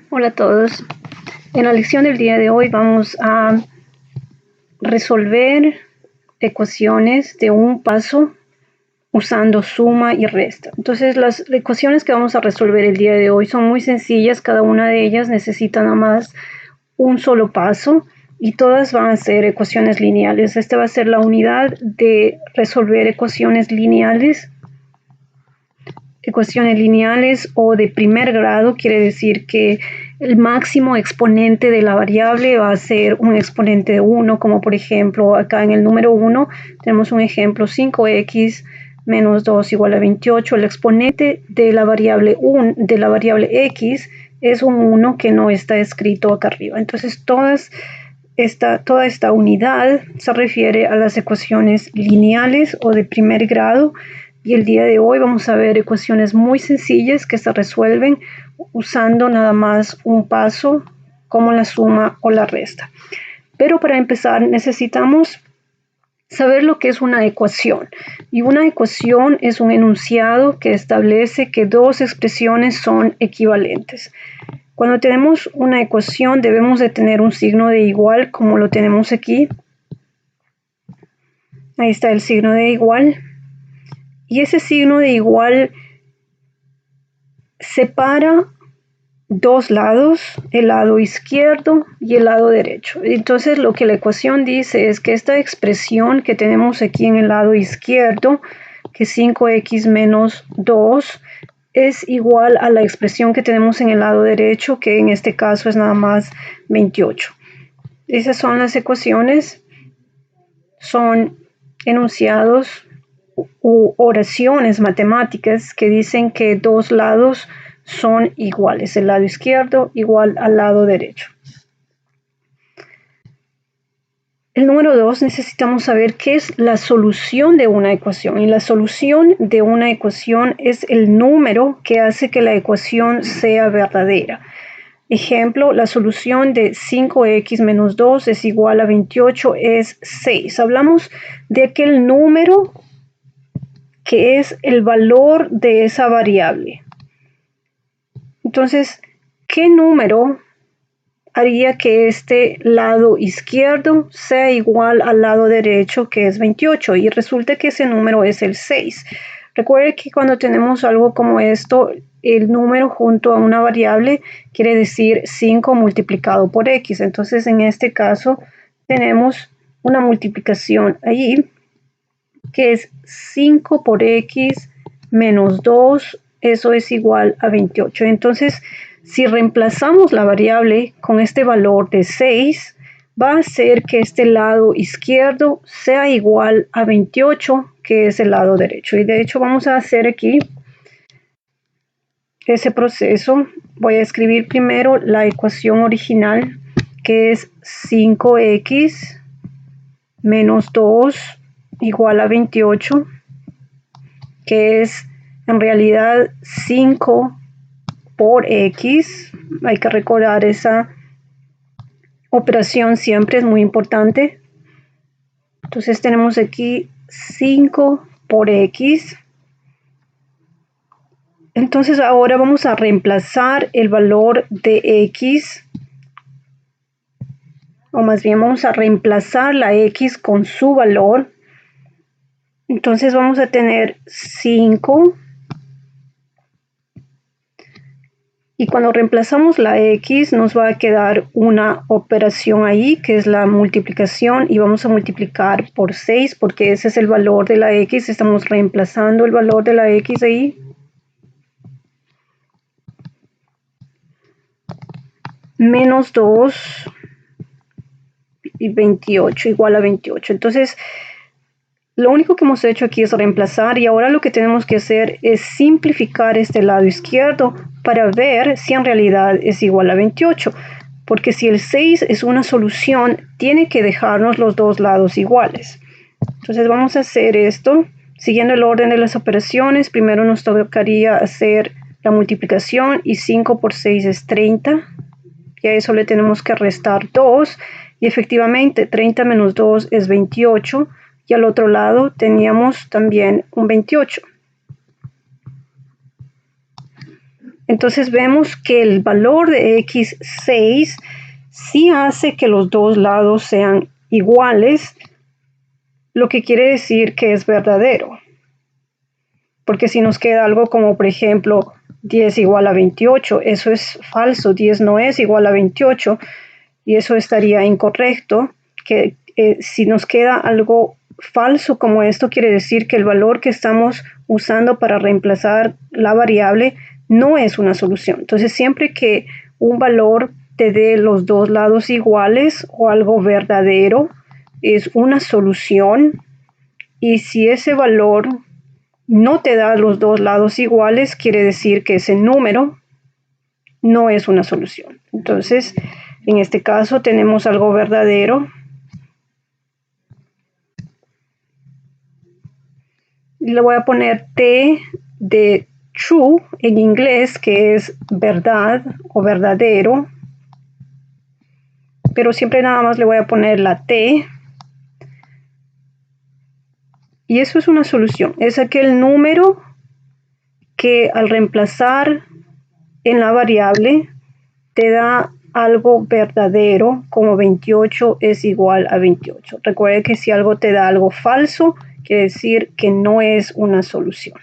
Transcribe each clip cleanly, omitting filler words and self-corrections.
Hola a todos. En la lección del día de hoy vamos a resolver ecuaciones de un paso usando suma y resta. Entonces las ecuaciones que vamos a resolver el día de hoy son muy sencillas. Cada una de ellas necesita nada más un solo paso y todas van a ser ecuaciones lineales. Esta va a ser la unidad de resolver ecuaciones lineales. Ecuaciones lineales o de primer grado quiere decir que el máximo exponente de la variable va a ser un exponente de 1, como por ejemplo acá en el número 1 tenemos un ejemplo 5x menos 2 igual a 28. El exponente de la variable x es un 1 que no está escrito acá arriba. Entonces toda esta unidad se refiere a las ecuaciones lineales o de primer grado. Y el día de hoy vamos a ver ecuaciones muy sencillas que se resuelven usando nada más un paso como la suma o la resta. Pero para empezar necesitamos saber lo que es una ecuación. Y una ecuación es un enunciado que establece que dos expresiones son equivalentes. Cuando tenemos una ecuación debemos de tener un signo de igual como lo tenemos aquí. Ahí está el signo de igual. Y ese signo de igual separa dos lados, el lado izquierdo y el lado derecho. Entonces lo que la ecuación dice es que esta expresión que tenemos aquí en el lado izquierdo, que es 5x menos 2, es igual a la expresión que tenemos en el lado derecho, que en este caso es nada más 28. Esas son las ecuaciones, son enunciados u oraciones matemáticas que dicen que dos lados son iguales, el lado izquierdo igual al lado derecho. El número 2, necesitamos saber qué es la solución de una ecuación. Y la solución de una ecuación es el número que hace que la ecuación sea verdadera. Ejemplo, la solución de 5x menos 2 es igual a 28 es 6. Hablamos de aquel número que es el valor de esa variable. Entonces, ¿qué número haría que este lado izquierdo sea igual al lado derecho, que es 28? Y resulta que ese número es el 6. Recuerde que cuando tenemos algo como esto, el número junto a una variable quiere decir 5 multiplicado por x. Entonces, en este caso, tenemos una multiplicación allí, que es 5 por x menos 2, eso es igual a 28. Entonces, si reemplazamos la variable con este valor de 6, va a hacer que este lado izquierdo sea igual a 28, que es el lado derecho. Y de hecho vamos a hacer aquí ese proceso. Voy a escribir primero la ecuación original, que es 5x menos 2 igual a 28, que es en realidad 5 por x. Hay que recordar esa operación siempre, es muy importante. Entonces tenemos aquí 5 por x. Entonces ahora vamos a reemplazar el valor de x, o más bien vamos a reemplazar la x con su valor. Entonces vamos a tener 5. Y cuando reemplazamos la x nos va a quedar una operación ahí, que es la multiplicación, y vamos a multiplicar por 6 porque ese es el valor de la x. Estamos reemplazando el valor de la x ahí. Menos 2 y 28 igual a 28. Entonces, lo único que hemos hecho aquí es reemplazar, y ahora lo que tenemos que hacer es simplificar este lado izquierdo para ver si en realidad es igual a 28. Porque si el 6 es una solución, tiene que dejarnos los dos lados iguales. Entonces vamos a hacer esto siguiendo el orden de las operaciones. Primero nos tocaría hacer la multiplicación, y 5 por 6 es 30. Y a eso le tenemos que restar 2. Y efectivamente 30 menos 2 es 28. Y al otro lado teníamos también un 28. Entonces vemos que el valor de x6 sí hace que los dos lados sean iguales, lo que quiere decir que es verdadero. Porque si nos queda algo como, por ejemplo, 10 igual a 28, eso es falso, 10 no es igual a 28, y eso estaría incorrecto. Que si nos queda algo falso como esto, quiere decir que el valor que estamos usando para reemplazar la variable no es una solución. Entonces, siempre que un valor te dé los dos lados iguales o algo verdadero, es una solución. Y si ese valor no te da los dos lados iguales, quiere decir que ese número no es una solución. Entonces, en este caso tenemos algo verdadero. Le voy a poner T de true en inglés, que es verdad o verdadero. Pero siempre nada más le voy a poner la T. Y eso es una solución. Es aquel número que al reemplazar en la variable te da algo verdadero, como 28 es igual a 28. Recuerde que si algo te da algo falso, quiere decir que no es una solución.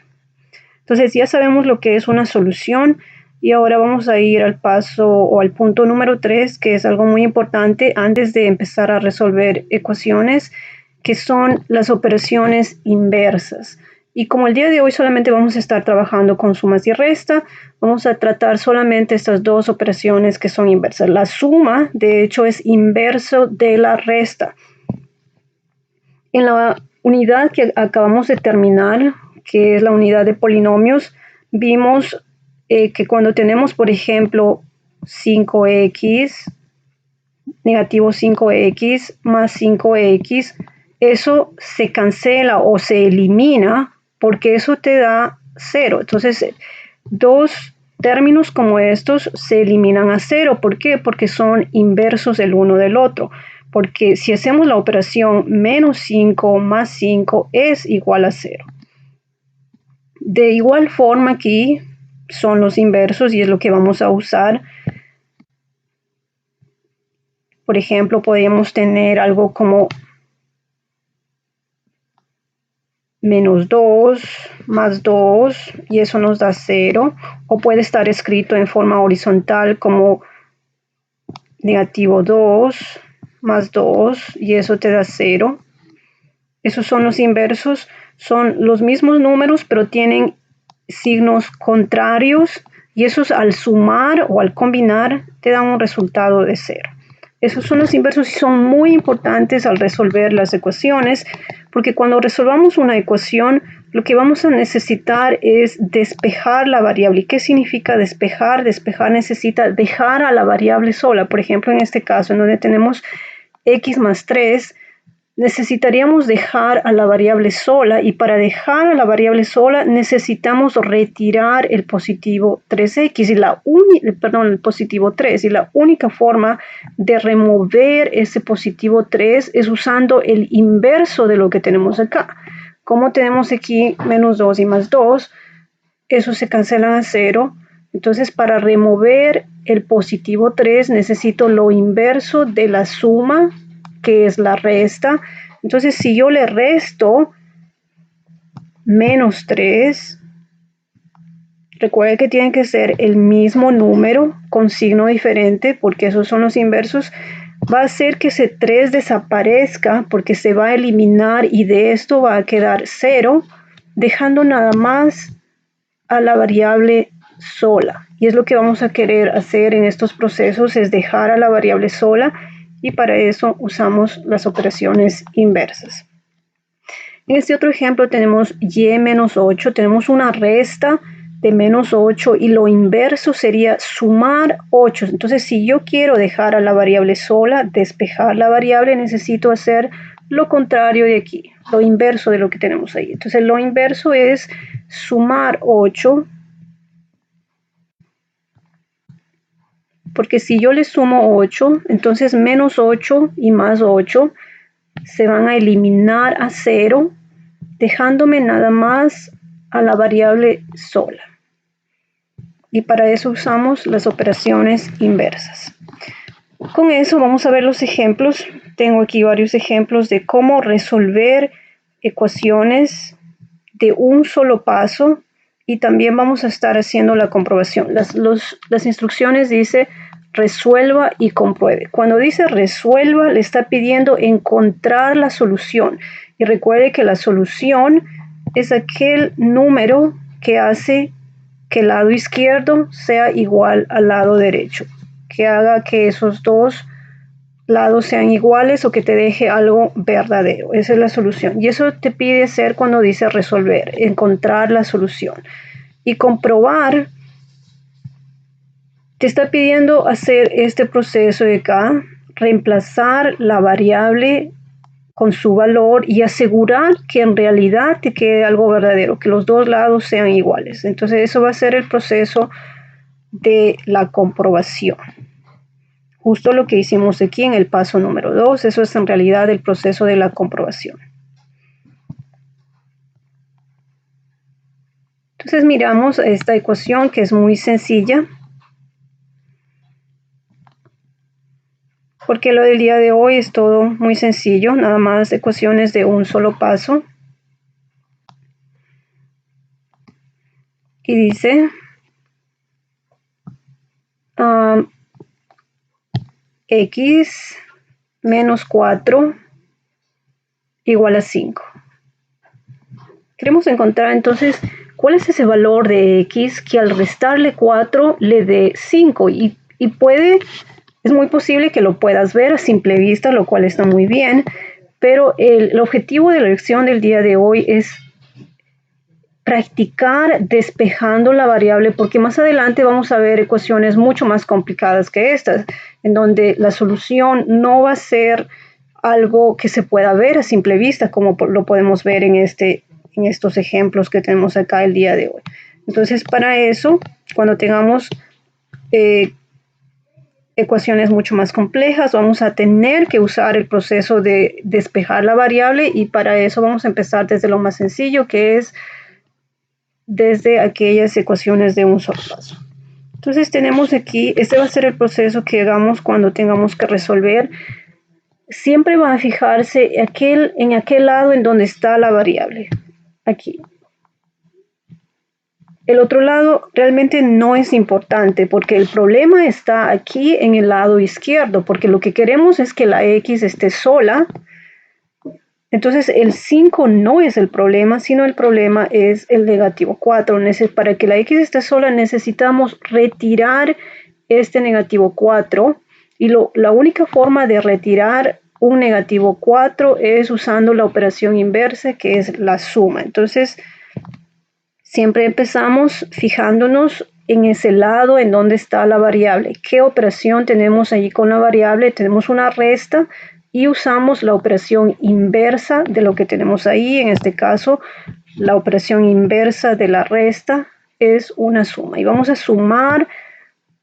Entonces ya sabemos lo que es una solución y ahora vamos a ir al paso o al punto número 3, que es algo muy importante antes de empezar a resolver ecuaciones, que son las operaciones inversas. Y como el día de hoy solamente vamos a estar trabajando con sumas y resta, vamos a tratar solamente estas dos operaciones que son inversas. La suma, de hecho, es inverso de la resta. En la unidad que acabamos de terminar, que es la unidad de polinomios, vimos que cuando tenemos, por ejemplo, 5x, negativo 5x más 5x, eso se cancela o se elimina porque eso te da 0. Entonces, dos términos como estos se eliminan a 0. ¿Por qué? Porque son inversos el uno del otro. Porque si hacemos la operación menos 5 más 5 es igual a 0. De igual forma aquí son los inversos y es lo que vamos a usar. Por ejemplo, podríamos tener algo como menos 2 más 2 y eso nos da 0. O puede estar escrito en forma horizontal como negativo 2 más 2 y eso te da 0. Esos son los inversos. Son los mismos números pero tienen signos contrarios y esos al sumar o al combinar te dan un resultado de 0. Esos son los inversos y son muy importantes al resolver las ecuaciones, porque cuando resolvamos una ecuación, lo que vamos a necesitar es despejar la variable. ¿Y qué significa despejar? Despejar necesita dejar a la variable sola. Por ejemplo, en este caso, en donde tenemos x más 3, necesitaríamos dejar a la variable sola y para dejar a la variable sola necesitamos retirar el positivo 3x y el positivo 3 y la única forma de remover ese positivo 3 es usando el inverso de lo que tenemos acá. Como tenemos aquí menos 2 y más 2, eso se cancela a 0. Entonces para remover el positivo 3 necesito lo inverso de la suma, que es la resta. Entonces, si yo le resto menos 3, recuerde que tiene que ser el mismo número con signo diferente, porque esos son los inversos. Va a hacer que ese 3 desaparezca, porque se va a eliminar y de esto va a quedar 0, dejando nada más a la variable sola. Y es lo que vamos a querer hacer en estos procesos, es dejar a la variable sola. Y para eso usamos las operaciones inversas. En este otro ejemplo tenemos y menos 8, tenemos una resta de menos 8 y lo inverso sería sumar 8. Entonces si yo quiero dejar a la variable sola, despejar la variable, necesito hacer lo contrario de aquí, lo inverso de lo que tenemos ahí. Entonces lo inverso es sumar 8. Porque si yo le sumo 8, entonces menos 8 y más 8 se van a eliminar a 0, dejándome nada más a la variable sola. y para eso usamos las operaciones inversas. Con eso vamos a ver los ejemplos. Tengo aquí varios ejemplos de cómo resolver ecuaciones de un solo paso y también vamos a estar haciendo la comprobación. Las instrucciones dice resuelva y compruebe. Cuando dice resuelva, le está pidiendo encontrar la solución. Y recuerde que la solución es aquel número que hace que el lado izquierdo sea igual al lado derecho, que haga que esos dos lados sean iguales o que te deje algo verdadero. Esa es la solución. Y eso te pide hacer cuando dice resolver, encontrar la solución. Y comprobar, te está pidiendo hacer este proceso de acá, reemplazar la variable con su valor y asegurar que en realidad te quede algo verdadero, que los dos lados sean iguales. Entonces eso va a ser el proceso de la comprobación. Justo lo que hicimos aquí en el paso número 2, eso es en realidad el proceso de la comprobación. Entonces miramos esta ecuación que es muy sencilla, porque lo del día de hoy es todo muy sencillo, nada más ecuaciones de un solo paso. Y dice x menos 4 igual a 5. Queremos encontrar entonces cuál es ese valor de x que al restarle 4 le dé 5 y es muy posible que lo puedas ver a simple vista, lo cual está muy bien, pero el objetivo de la lección del día de hoy es practicar despejando la variable, porque más adelante vamos a ver ecuaciones mucho más complicadas que estas, en donde la solución no va a ser algo que se pueda ver a simple vista, como lo podemos ver en estos ejemplos que tenemos acá el día de hoy. Entonces, para eso, cuando tengamos ecuaciones mucho más complejas, vamos a tener que usar el proceso de despejar la variable y para eso vamos a empezar desde lo más sencillo, que es desde aquellas ecuaciones de un solo paso. Entonces tenemos aquí, este va a ser el proceso que hagamos cuando tengamos que resolver. Siempre va a fijarse en aquel lado en donde está la variable, aquí. El otro lado realmente no es importante porque el problema está aquí en el lado izquierdo, porque lo que queremos es que la x esté sola. Entonces el 5 no es el problema, sino el problema es el negativo 4. Para que la x esté sola necesitamos retirar este negativo 4 y la única forma de retirar un negativo 4 es usando la operación inversa, que es la suma. Entonces siempre empezamos fijándonos en ese lado en donde está la variable. ¿Qué operación tenemos allí con la variable? Tenemos una resta y usamos la operación inversa de lo que tenemos ahí. En este caso, la operación inversa de la resta es una suma. Y vamos a sumar.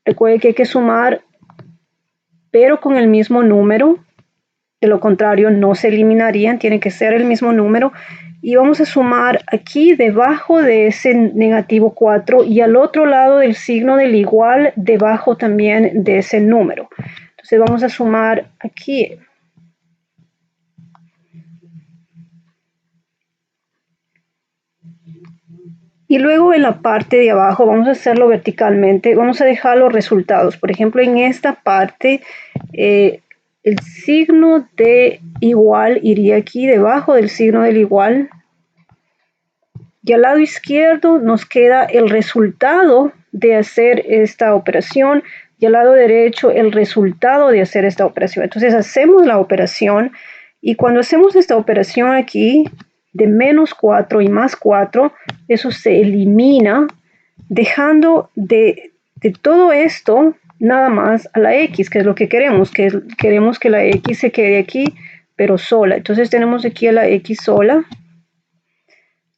Recuerde que hay que sumar, pero con el mismo número. De lo contrario, no se eliminarían. Tiene que ser el mismo número. Y vamos a sumar aquí debajo de ese negativo 4 y al otro lado del signo del igual debajo también de ese número. Entonces vamos a sumar aquí. Y luego en la parte de abajo vamos a hacerlo verticalmente. Vamos a dejar los resultados. Por ejemplo, en esta parte el signo de igual iría aquí debajo del signo del igual. Y al lado izquierdo nos queda el resultado de hacer esta operación y al lado derecho el resultado de hacer esta operación. Entonces hacemos la operación y cuando hacemos esta operación aquí de menos 4 y más 4, eso se elimina dejando de todo esto nada más a la x, que es lo que queremos, queremos que la x se quede aquí, pero sola. Entonces tenemos aquí a la x sola.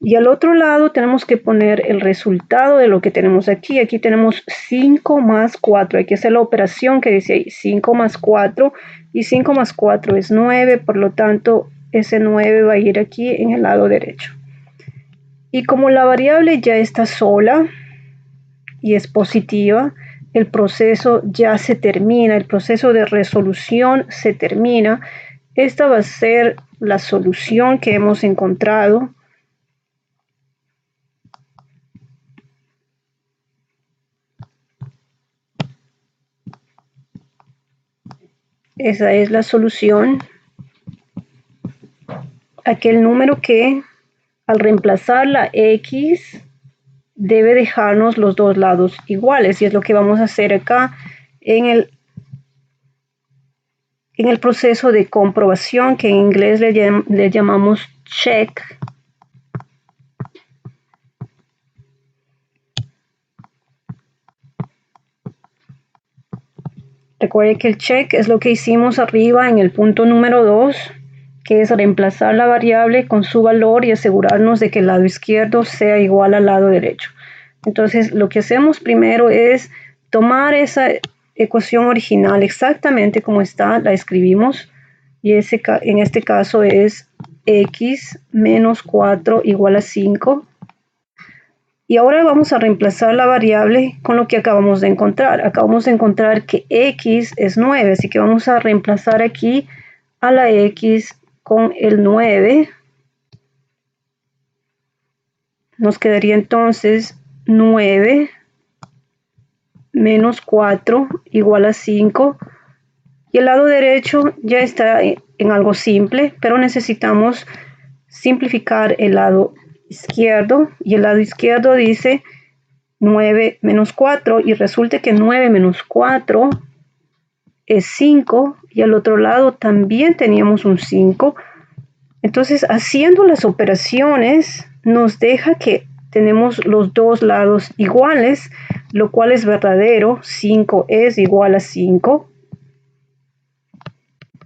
Y al otro lado tenemos que poner el resultado de lo que tenemos aquí. Aquí tenemos 5 más 4. Hay que hacer la operación que dice ahí, 5 más 4. Y 5 más 4 es 9, por lo tanto ese 9 va a ir aquí en el lado derecho. Y como la variable ya está sola, y es positiva, el proceso ya se termina, el proceso de resolución se termina. Esta va a ser la solución que hemos encontrado. Esa es la solución. Aquel número que al reemplazar la x debe dejarnos los dos lados iguales, y es lo que vamos a hacer acá en el proceso de comprobación, que en inglés le llamamos check. Recuerde que el check es lo que hicimos arriba en el punto número 2, que es reemplazar la variable con su valor y asegurarnos de que el lado izquierdo sea igual al lado derecho. Entonces, lo que hacemos primero es tomar esa ecuación original exactamente como está, la escribimos, y en este caso es x menos 4 igual a 5. Y ahora vamos a reemplazar la variable con lo que acabamos de encontrar. Acabamos de encontrar que x es 9, así que vamos a reemplazar aquí a la x con el 9. Nos quedaría entonces 9 menos 4 igual a 5. Y el lado derecho ya está en algo simple, pero necesitamos simplificar el lado izquierdo. Y el lado izquierdo dice 9 menos 4, y resulta que 9 menos 4 es 5, y al otro lado también teníamos un 5. Entonces, haciendo las operaciones nos deja que tenemos los dos lados iguales, lo cual es verdadero. 5 es igual a 5.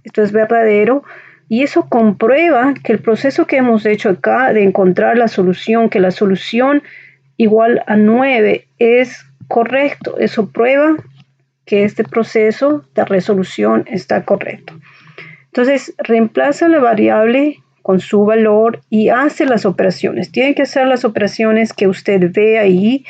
Esto es verdadero, y eso comprueba que el proceso que hemos hecho acá de encontrar la solución, que la solución igual a 9 es correcto. Eso prueba que este proceso de resolución está correcto. Entonces, reemplaza la variable con su valor y hace las operaciones. Tiene que hacer las operaciones que usted ve ahí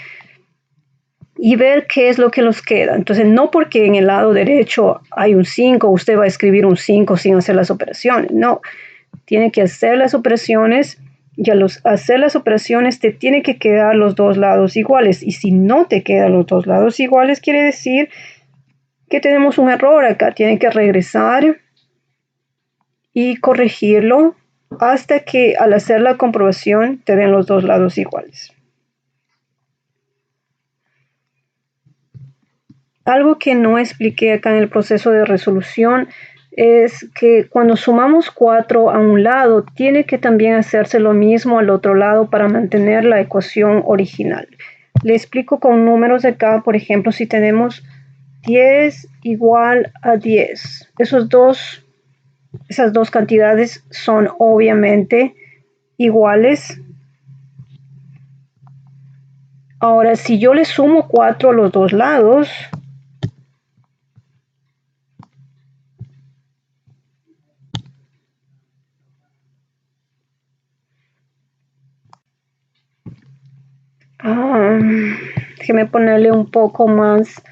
y ver qué es lo que nos queda. Entonces, no porque en el lado derecho hay un 5, usted va a escribir un 5 sin hacer las operaciones. No, tiene que hacer las operaciones, y al hacer las operaciones te tiene que quedar los dos lados iguales. Y si no te quedan los dos lados iguales, quiere decir que tenemos un error acá. Tiene que regresar y corregirlo hasta que al hacer la comprobación te den los dos lados iguales. Algo que no expliqué acá en el proceso de resolución es que cuando sumamos 4 a un lado, tiene que también hacerse lo mismo al otro lado para mantener la ecuación original. Le explico con números acá. Por ejemplo, si tenemos 10 igual a 10, esas dos cantidades son obviamente iguales. Ahora, si yo le sumo 4 a los dos lados, déjeme ponerle un poco más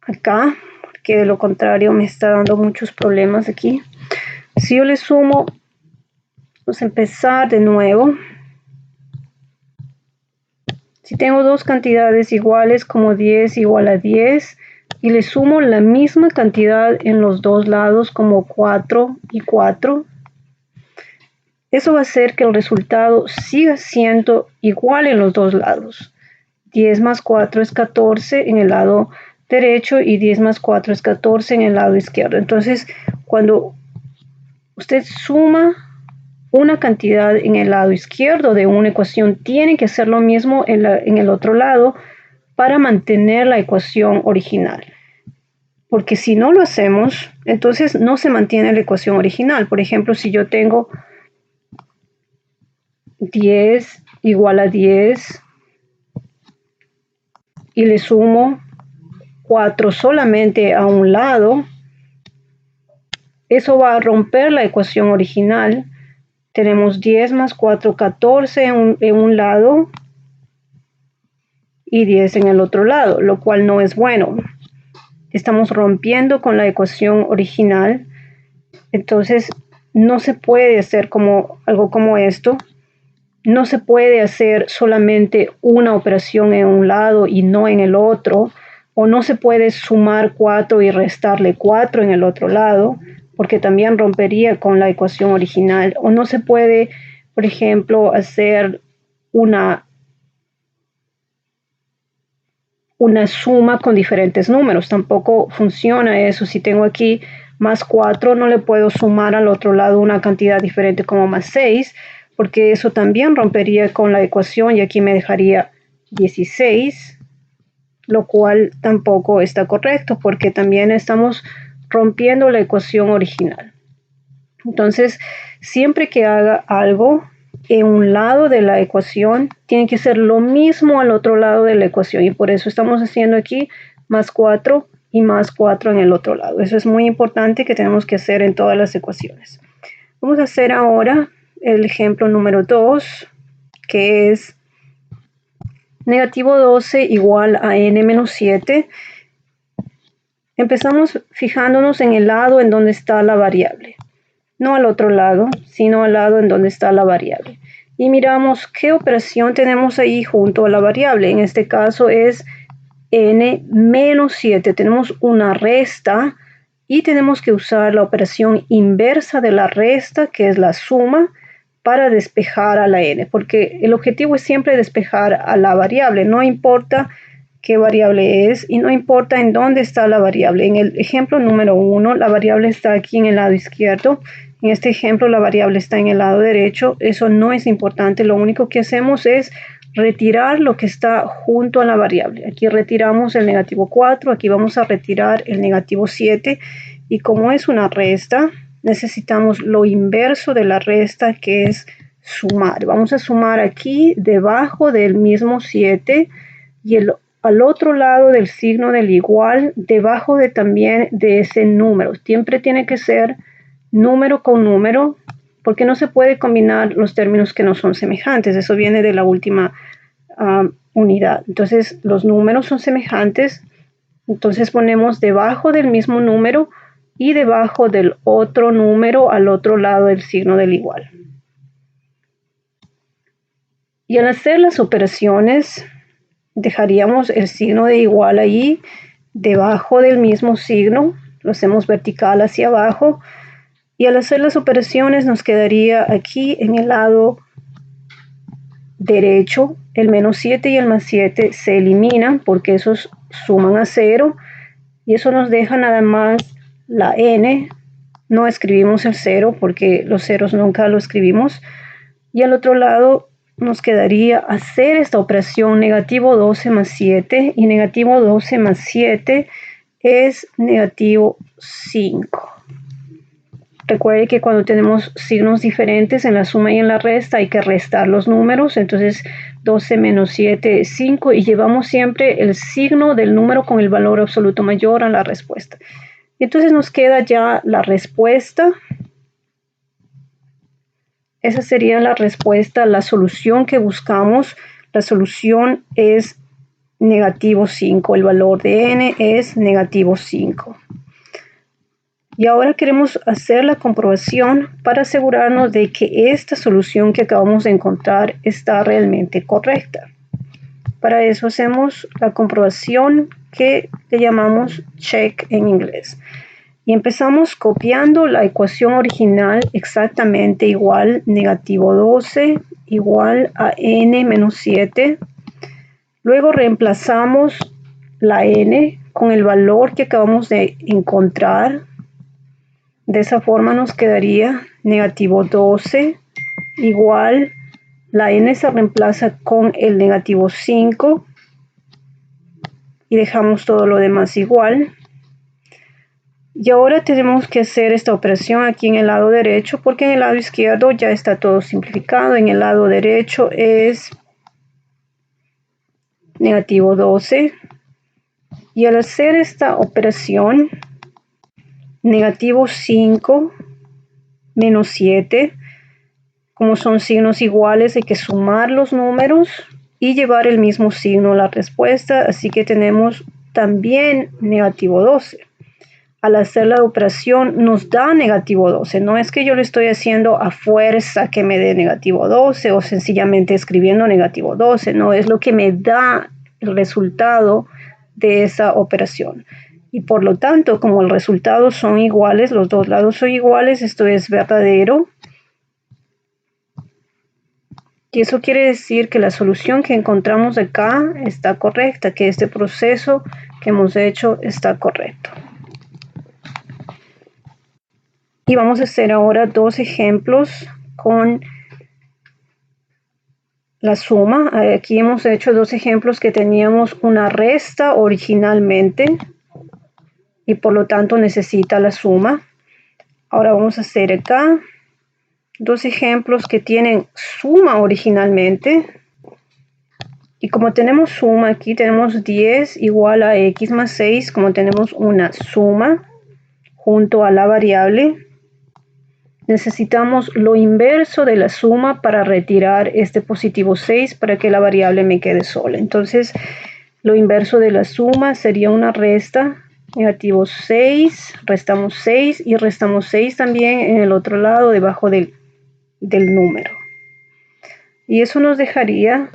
acá, porque de lo contrario me está dando muchos problemas aquí. Si yo le sumo, vamos a empezar de nuevo. Si tengo dos cantidades iguales, como 10 igual a 10, y le sumo la misma cantidad en los dos lados, como 4 y 4, eso va a hacer que el resultado siga siendo igual en los dos lados. 10 más 4 es 14 en el lado derecho y 10 más 4 es 14 en el lado izquierdo. Entonces, cuando usted suma una cantidad en el lado izquierdo de una ecuación, tiene que hacer lo mismo en el otro lado para mantener la ecuación original. Porque si no lo hacemos, entonces no se mantiene la ecuación original. Por ejemplo, si yo tengo 10 igual a 10 y le sumo 4 solamente a un lado, eso va a romper la ecuación original. Tenemos 10 más 4, 14 en un lado, y 10 en el otro lado, lo cual no es bueno. Estamos rompiendo con la ecuación original. Entonces, no se puede hacer algo como esto. No se puede hacer solamente una operación en un lado y no en el otro. O no se puede sumar 4 y restarle 4 en el otro lado, porque también rompería con la ecuación original. O no se puede, por ejemplo, hacer una suma con diferentes números. Tampoco funciona eso. Si tengo aquí más 4, no le puedo sumar al otro lado una cantidad diferente como más 6, porque eso también rompería con la ecuación y aquí me dejaría 16, lo cual tampoco está correcto, porque también estamos rompiendo la ecuación original. Entonces, siempre que haga algo en un lado de la ecuación, tiene que ser lo mismo al otro lado de la ecuación, y por eso estamos haciendo aquí más 4 y más 4 en el otro lado. Eso es muy importante que tenemos que hacer en todas las ecuaciones. Vamos a hacer ahora el ejemplo número 2, que es negativo 12 igual a n menos 7. Empezamos fijándonos en el lado en donde está la variable. No al otro lado, sino al lado en donde está la variable. Y miramos qué operación tenemos ahí junto a la variable. En este caso es n menos 7. Tenemos una resta y tenemos que usar la operación inversa de la resta, que es la suma, para despejar a la n. Porque el objetivo es siempre despejar a la variable. No importa qué variable es y no importa en dónde está la variable. En el ejemplo número 1, la variable está aquí en el lado izquierdo. En este ejemplo, la variable está en el lado derecho. Eso no es importante. Lo único que hacemos es retirar lo que está junto a la variable. Aquí retiramos el negativo 4. Aquí vamos a retirar el negativo 7. Y como es una resta, necesitamos lo inverso de la resta, que es sumar. Vamos a sumar aquí debajo del mismo 7 y al otro lado del signo del igual, debajo también de ese número. Siempre tiene que ser número con número, porque no se puede combinar los términos que no son semejantes. Eso viene de la última unidad. Entonces, los números son semejantes. Entonces, ponemos debajo del mismo número y debajo del otro número al otro lado del signo del igual. Y al hacer las operaciones, dejaríamos el signo de igual ahí, debajo del mismo signo. Lo hacemos vertical hacia abajo. Y al hacer las operaciones nos quedaría aquí en el lado derecho, el menos 7 y el más 7 se eliminan porque esos suman a 0. Y eso nos deja nada más la n. No escribimos el 0 porque los ceros nunca lo escribimos. Y al otro lado nos quedaría hacer esta operación negativo 12 más 7. Y negativo 12 más 7 es negativo 5. Recuerde que cuando tenemos signos diferentes en la suma y en la resta hay que restar los números. Entonces 12 menos 7 es 5 y llevamos siempre el signo del número con el valor absoluto mayor a la respuesta. Entonces nos queda ya la respuesta. Esa sería la respuesta, la solución que buscamos. La solución es negativo 5. El valor de n es negativo 5. Y ahora queremos hacer la comprobación para asegurarnos de que esta solución que acabamos de encontrar está realmente correcta. Para eso hacemos la comprobación que le llamamos check en inglés. Y empezamos copiando la ecuación original exactamente igual, negativo 12 igual a n menos 7. Luego reemplazamos la n con el valor que acabamos de encontrar. De esa forma nos quedaría negativo 12 igual, la n se reemplaza con el negativo 5 y dejamos todo lo demás igual. Y ahora tenemos que hacer esta operación aquí en el lado derecho, porque en el lado izquierdo ya está todo simplificado. En el lado derecho es negativo 12. Y al hacer esta operación, negativo 5 menos 7, como son signos iguales hay que sumar los números y llevar el mismo signo a la respuesta, así que tenemos también negativo 12. Al hacer la operación nos da negativo 12. No es que yo le estoy haciendo a fuerza que me dé negativo 12 o sencillamente escribiendo negativo 12. No, es lo que me da el resultado de esa operación. Y por lo tanto, como el resultado son iguales, los dos lados son iguales, esto es verdadero. Y eso quiere decir que la solución que encontramos acá está correcta, que este proceso que hemos hecho está correcto. Y vamos a hacer ahora dos ejemplos con la suma. Aquí hemos hecho dos ejemplos que teníamos una resta originalmente y por lo tanto necesita la suma. Ahora vamos a hacer acá dos ejemplos que tienen suma originalmente. Y como tenemos suma, aquí tenemos 10 igual a x más 6, como tenemos una suma junto a la variable, necesitamos lo inverso de la suma para retirar este positivo 6 para que la variable me quede sola. Entonces, lo inverso de la suma sería una resta, negativo 6, restamos 6 y restamos 6 también en el otro lado debajo del número. Y eso nos dejaría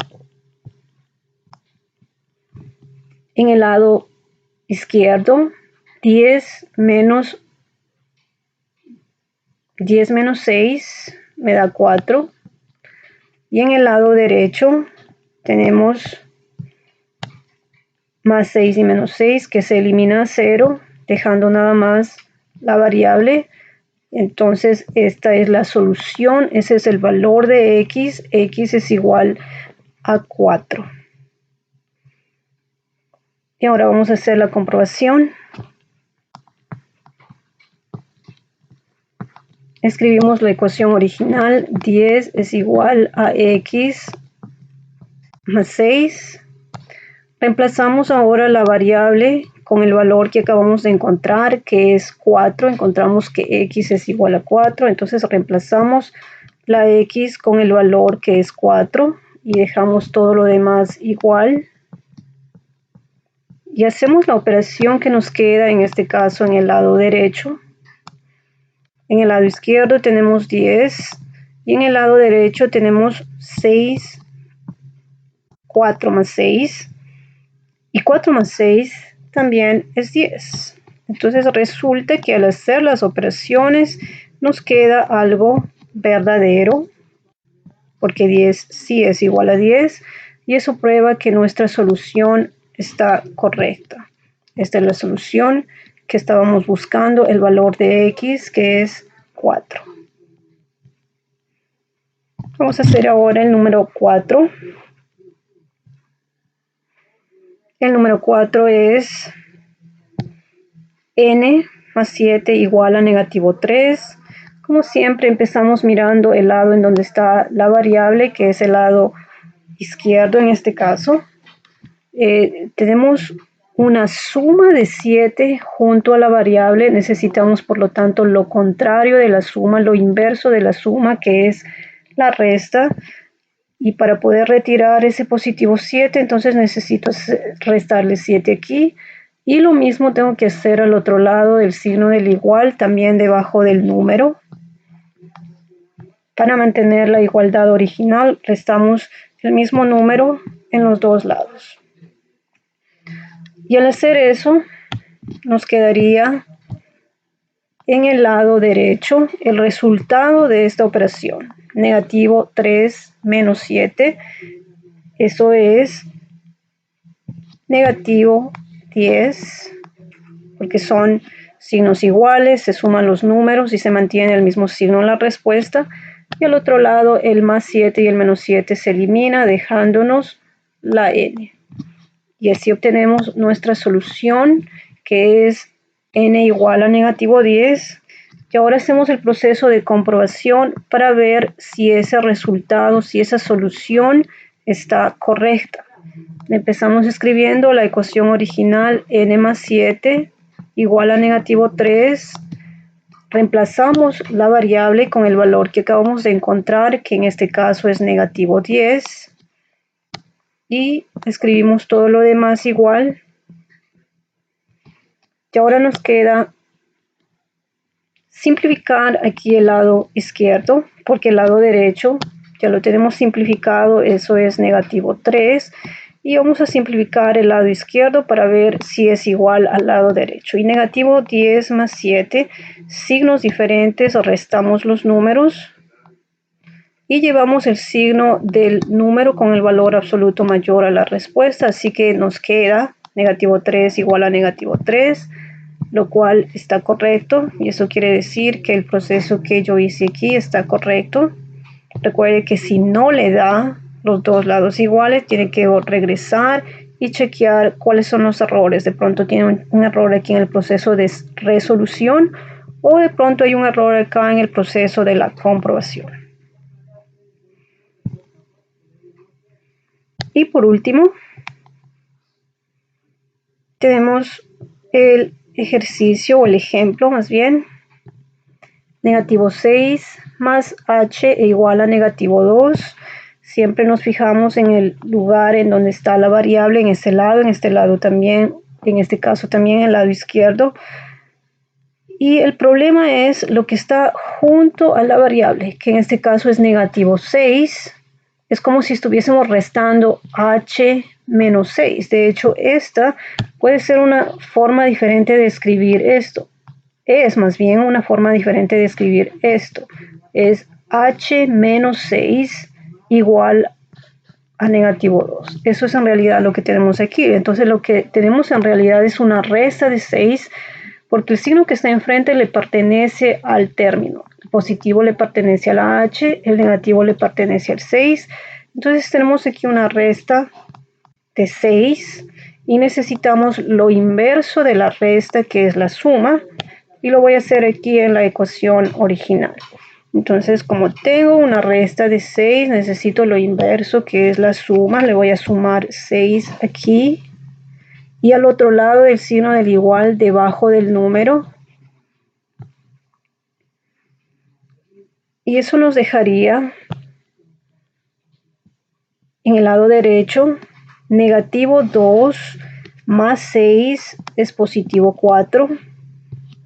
en el lado izquierdo 10 menos 6 me da 4. Y en el lado derecho tenemos más 6 y menos 6 que se elimina a 0, dejando nada más la variable. Entonces esta es la solución, ese es el valor de x, x es igual a 4. Y ahora vamos a hacer la comprobación. Escribimos la ecuación original, 10 es igual a x más 6. Reemplazamos ahora la variable con el valor que acabamos de encontrar, que es 4. Encontramos que x es igual a 4, entonces reemplazamos la x con el valor que es 4 y dejamos todo lo demás igual. Y hacemos la operación que nos queda en este caso en el lado derecho. En el lado izquierdo tenemos 10 y en el lado derecho tenemos 6, 4 más 6 y 4 más 6 también es 10. Entonces resulta que al hacer las operaciones nos queda algo verdadero porque 10 sí es igual a 10 y eso prueba que nuestra solución está correcta. Esta es la solución que estábamos buscando, el valor de x que es 4. Vamos a hacer ahora el número 4. El número 4 es n más 7 igual a negativo 3. Como siempre empezamos mirando el lado en donde está la variable, que es el lado izquierdo en este caso. Tenemos una suma de 7 junto a la variable. Necesitamos por lo tanto lo contrario de la suma, lo inverso de la suma, que es la resta. Y para poder retirar ese positivo 7, entonces necesito restarle 7 aquí. Y lo mismo tengo que hacer al otro lado del signo del igual, también debajo del número. Para mantener la igualdad original, restamos el mismo número en los dos lados. Y al hacer eso, nos quedaría en el lado derecho el resultado de esta operación. Negativo 3 menos 7. Eso es negativo 10, porque son signos iguales, se suman los números y se mantiene el mismo signo en la respuesta. Y al otro lado, el más 7 y el menos 7 se elimina, dejándonos la n. Y así obtenemos nuestra solución, que es n igual a negativo 10. Y ahora hacemos el proceso de comprobación para ver si ese resultado, si esa solución está correcta. Empezamos escribiendo la ecuación original, n más 7 igual a negativo 3. Reemplazamos la variable con el valor que acabamos de encontrar, que en este caso es negativo 10. y escribimos todo lo demás igual. Y ahora nos queda simplificar aquí el lado izquierdo, porque el lado derecho ya lo tenemos simplificado, eso es -3. Y vamos a simplificar el lado izquierdo para ver si es igual al lado derecho. Y -10 más 7, signos diferentes, restamos los números y llevamos el signo del número con el valor absoluto mayor a la respuesta. Así que nos queda -3 igual a -3, lo cual está correcto. Y eso quiere decir que el proceso que yo hice aquí está correcto. Recuerde que si no le da los dos lados iguales, tiene que regresar y chequear cuáles son los errores. De pronto tiene un error aquí en el proceso de resolución, o de pronto hay un error acá en el proceso de la comprobación. Y por último, tenemos el ejercicio o el ejemplo más bien. -6 más h e igual a -2. Siempre nos fijamos en el lugar en donde está la variable, en este lado también, en este caso también el lado izquierdo. Y el problema es lo que está junto a la variable, que en este caso es -6. Es como si estuviésemos restando h menos 6. De hecho, esta puede ser una forma diferente de escribir esto. Es más bien una forma diferente de escribir esto. Es h menos 6 igual a -2. Eso es en realidad lo que tenemos aquí. Entonces lo que tenemos en realidad es una resta de 6, porque el signo que está enfrente le pertenece al término. El positivo le pertenece a la h, el negativo le pertenece al 6. Entonces tenemos aquí una resta de 6 y necesitamos lo inverso de la resta, que es la suma, y lo voy a hacer aquí en la ecuación original. Entonces, como tengo una resta de 6, necesito lo inverso, que es la suma. Le voy a sumar 6 aquí. Y al otro lado el signo del igual debajo del número. Y eso nos dejaría en el lado derecho, -2 más 6 es +4,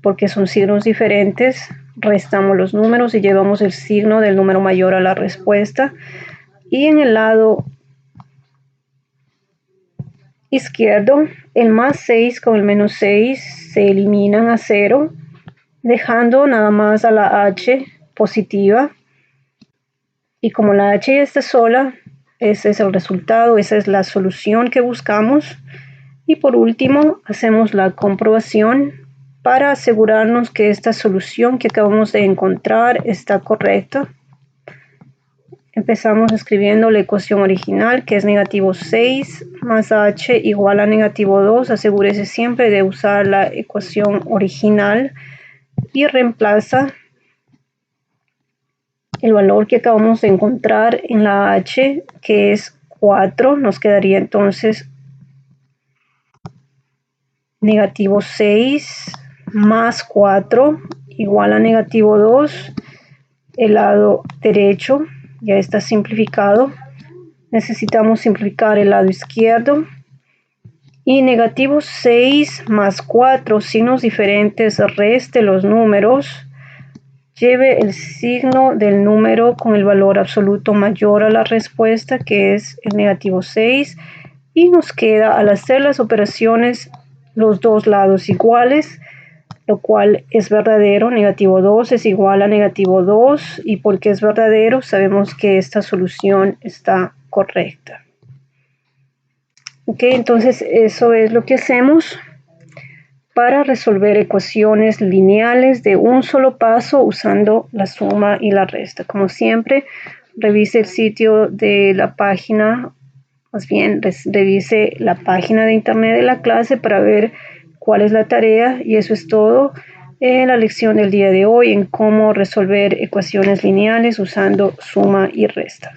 porque son signos diferentes. Restamos los números y llevamos el signo del número mayor a la respuesta. Y en el lado izquierdo, el +6 con el -6 se eliminan a 0, dejando nada más a la h positiva. Y como la h ya está sola, ese es el resultado, esa es la solución que buscamos. Y por último, hacemos la comprobación para asegurarnos que esta solución que acabamos de encontrar está correcta. Empezamos escribiendo la ecuación original, que es -6 más h igual a -2. Asegúrese siempre de usar la ecuación original y reemplaza el valor que acabamos de encontrar en la h, que es 4. Nos quedaría entonces -6 más 4 igual a -2. El lado derecho ya está simplificado. Necesitamos simplificar el lado izquierdo. Y -6 más 4, signos diferentes, reste los números. Lleve el signo del número con el valor absoluto mayor a la respuesta, que es el -6. Y nos queda, al hacer las operaciones, los dos lados iguales, lo cual es verdadero. -2 es igual a -2, y porque es verdadero sabemos que esta solución está correcta. Ok, entonces eso es lo que hacemos para resolver ecuaciones lineales de un solo paso usando la suma y la resta. Como siempre, revise el sitio de la página, más bien revise la página de internet de la clase para ver cuál es la tarea, y eso es todo en la lección del día de hoy en cómo resolver ecuaciones lineales usando suma y resta.